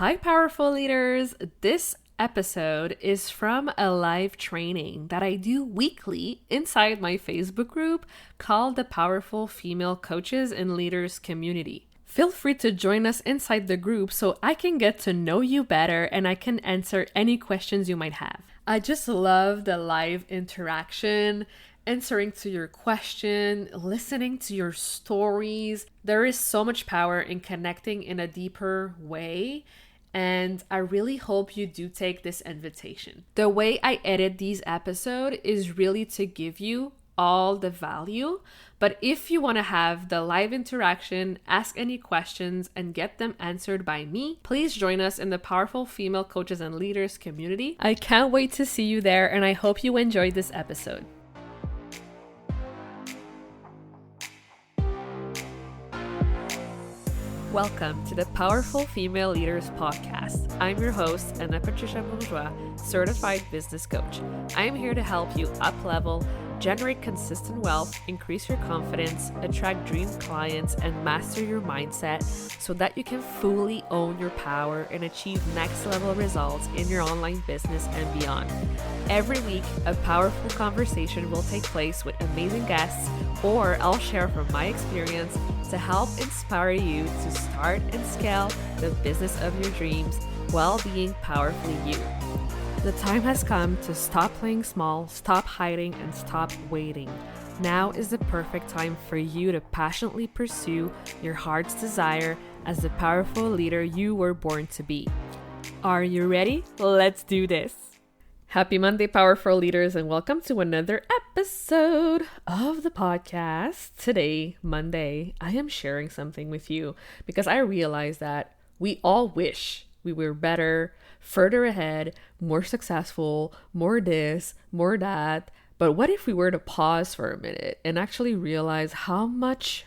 Hi, powerful leaders. This episode is from a live training that I do weekly inside my Facebook group called the Powerful Female Coaches and Leaders Community. Feel free to join us inside the group so I can get to know you better and I can answer any questions you might have. I just love the live interaction, answering to your question, listening to your stories. There is so much power in connecting in a deeper way, and I really hope you do take this invitation. The way I edit these episodes is really to give you all the value, but if you want to have the live interaction, ask any questions, and get them answered by me, please join us in the Powerful Female Coaches and Leaders community. I can't wait to see you there, and I hope you enjoyed this episode. Welcome to the Powerful Female Leaders Podcast. I'm your host, Anna Patricia Bourgeois, certified business coach. I am here to help you up-level, generate consistent wealth, increase your confidence, attract dream clients, and master your mindset so that you can fully own your power and achieve next-level results in your online business and beyond. Every week, a powerful conversation will take place with amazing guests, or I'll share from my experience to help inspire you to start and scale the business of your dreams while being powerfully you. The time has come to stop playing small, stop hiding, and stop waiting. Now is the perfect time for you to passionately pursue your heart's desire as the powerful leader you were born to be. Are you ready? Let's do this. Happy Monday, powerful leaders, and welcome to another episode of the podcast. Today, Monday, I am sharing something with you because I realize that we all wish we were better, further ahead, more successful, more this, more that. But what if we were to pause for a minute and actually realize how much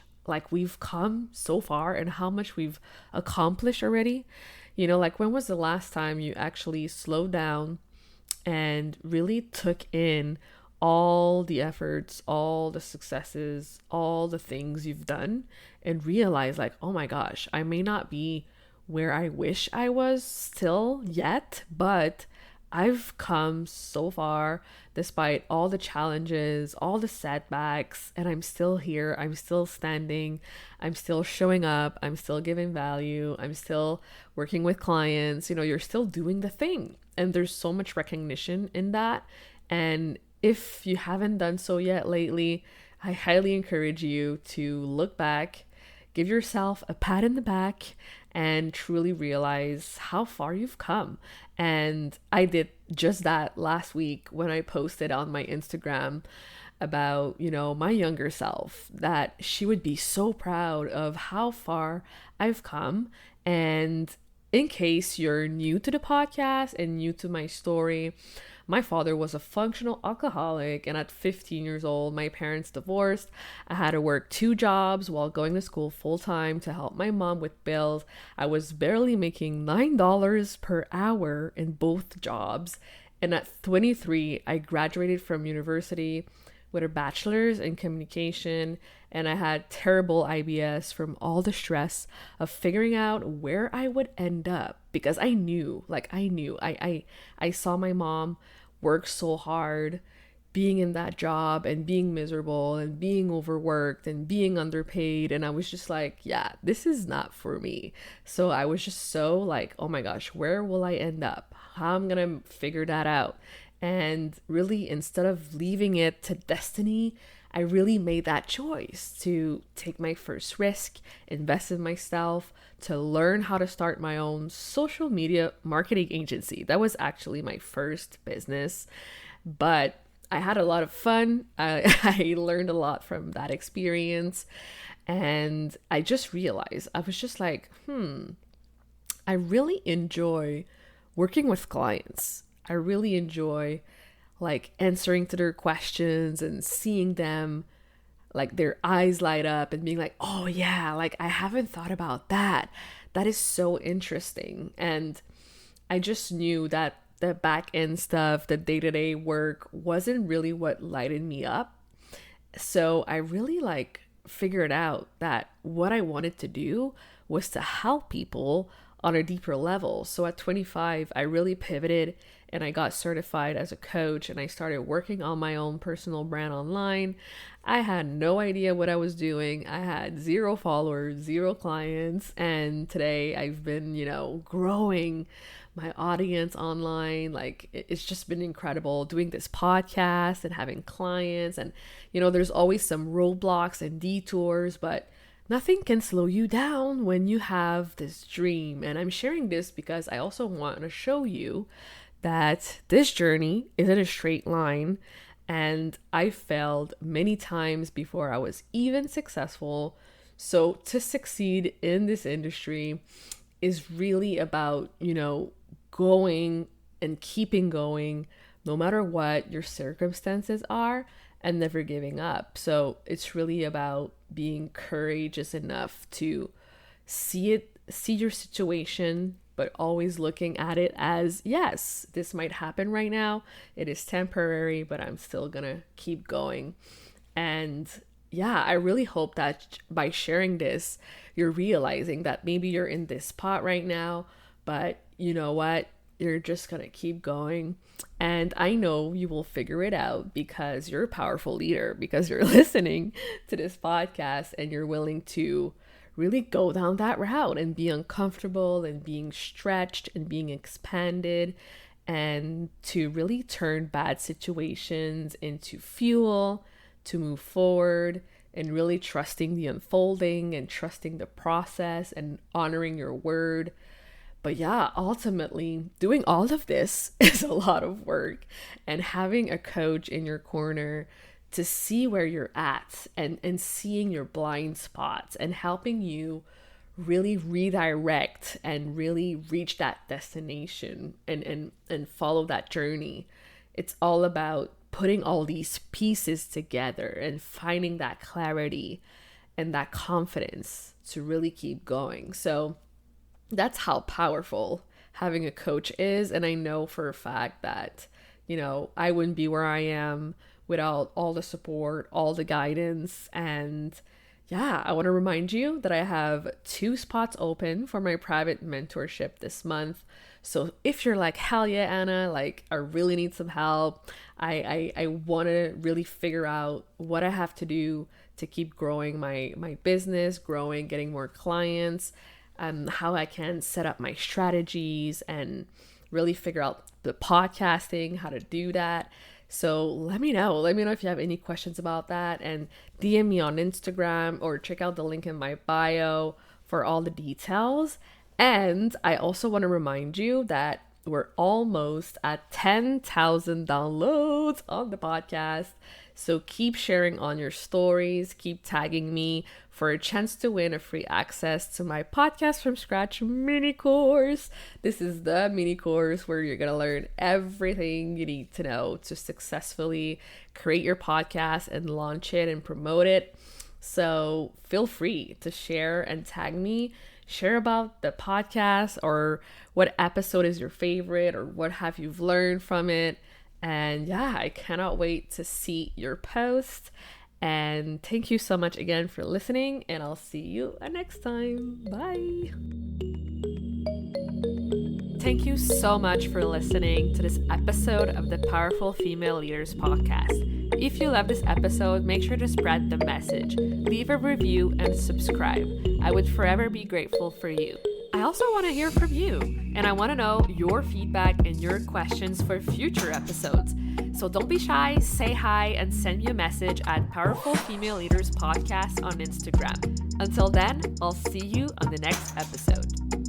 we've come so far and how much we've accomplished already? You know, when was the last time you actually slowed down and really took in all the efforts, all the successes, all the things you've done, and realize oh my gosh, I may not be where I wish I was still yet, but I've come so far despite all the challenges, all the setbacks, and I'm still here. I'm still standing. I'm still showing up. I'm still giving value. I'm still working with clients. You know, you're still doing the thing. And there's so much recognition in that. And if you haven't done so yet lately, I highly encourage you to look back, give yourself a pat in the back, and truly realize how far you've come. And I did just that last week when I posted on my Instagram about, my younger self, that she would be so proud of how far I've come. And in case you're new to the podcast and new to my story, my father was a functional alcoholic, and at 15 years old, my parents divorced. I had to work 2 jobs while going to school full-time to help my mom with bills. I was barely making $9 per hour in both jobs. And at 23, I graduated from university with a bachelor's in communication, and I had terrible IBS from all the stress of figuring out where I would end up, because I knew, I saw my mom work so hard, being in that job and being miserable and being overworked and being underpaid, and I was just yeah, this is not for me. So I was just so oh my gosh, where will I end up? How am I gonna figure that out? And really, instead of leaving it to destiny, I really made that choice to take my first risk, invest in myself, to learn how to start my own social media marketing agency. That was actually my first business, but I had a lot of fun. I learned a lot from that experience, and I just realized, I was just I really enjoy working with clients. I really enjoy answering to their questions and seeing them their eyes light up and being oh yeah, I haven't thought about that. That is so interesting. And I just knew that the back end stuff, the day-to-day work wasn't really what lighted me up. So I really figured out that what I wanted to do was to help people on a deeper level. So at 25, I really pivoted and I got certified as a coach and I started working on my own personal brand online. I had no idea what I was doing. I had 0 followers, 0 clients. And today I've been, growing my audience online. Like it's just been incredible doing this podcast and having clients. And, there's always some roadblocks and detours, but nothing can slow you down when you have this dream. And I'm sharing this because I also want to show you that this journey isn't a straight line. And I failed many times before I was even successful. So to succeed in this industry is really about, going and keeping going no matter what your circumstances are and never giving up. So it's really about being courageous enough to see your situation, but always looking at it as, yes, this might happen right now. It is temporary, but I'm still gonna keep going. And yeah, I really hope that by sharing this, you're realizing that maybe you're in this spot right now, but you know what? You're just gonna keep going. And I know you will figure it out because you're a powerful leader, because you're listening to this podcast and you're willing to really go down that route and be uncomfortable and being stretched and being expanded, and to really turn bad situations into fuel to move forward, and really trusting the unfolding and trusting the process and honoring your word. But yeah, ultimately doing all of this is a lot of work, and having a coach in your corner to see where you're at and seeing your blind spots and helping you really redirect and really reach that destination and follow that journey. It's all about putting all these pieces together and finding that clarity and that confidence to really keep going. So that's how powerful having a coach is. And I know for a fact that, I wouldn't be where I am without all the support, all the guidance. And yeah, I want to remind you that I have 2 spots open for my private mentorship this month. So if you're like, hell yeah, Anna, like I really need some help. I want to really figure out what I have to do to keep growing my business, getting more clients, how I can set up my strategies and really figure out the podcasting, how to do that. So let me know if you have any questions about that, and DM me on Instagram or check out the link in my bio for all the details. And I also want to remind you that we're almost at 10,000 downloads on the podcast. So keep sharing on your stories, keep tagging me for a chance to win a free access to my Podcast from Scratch mini course. This is the mini course where you're going to learn everything you need to know to successfully create your podcast and launch it and promote it. So feel free to share and tag me. Share about the podcast or what episode is your favorite or what have you learned from it. And yeah, I cannot wait to see your post. And thank you so much again for listening, and I'll see you next time. Bye. Thank you so much for listening to this episode of the Powerful Female Leaders Podcast. If you love this episode, make sure to spread the message, leave a review, and subscribe. I would forever be grateful for you. I also want to hear from you, and I want to know your feedback and your questions for future episodes. So don't be shy, say hi, and send me a message at Powerful Female Leaders Podcast on Instagram. Until then, I'll see you on the next episode.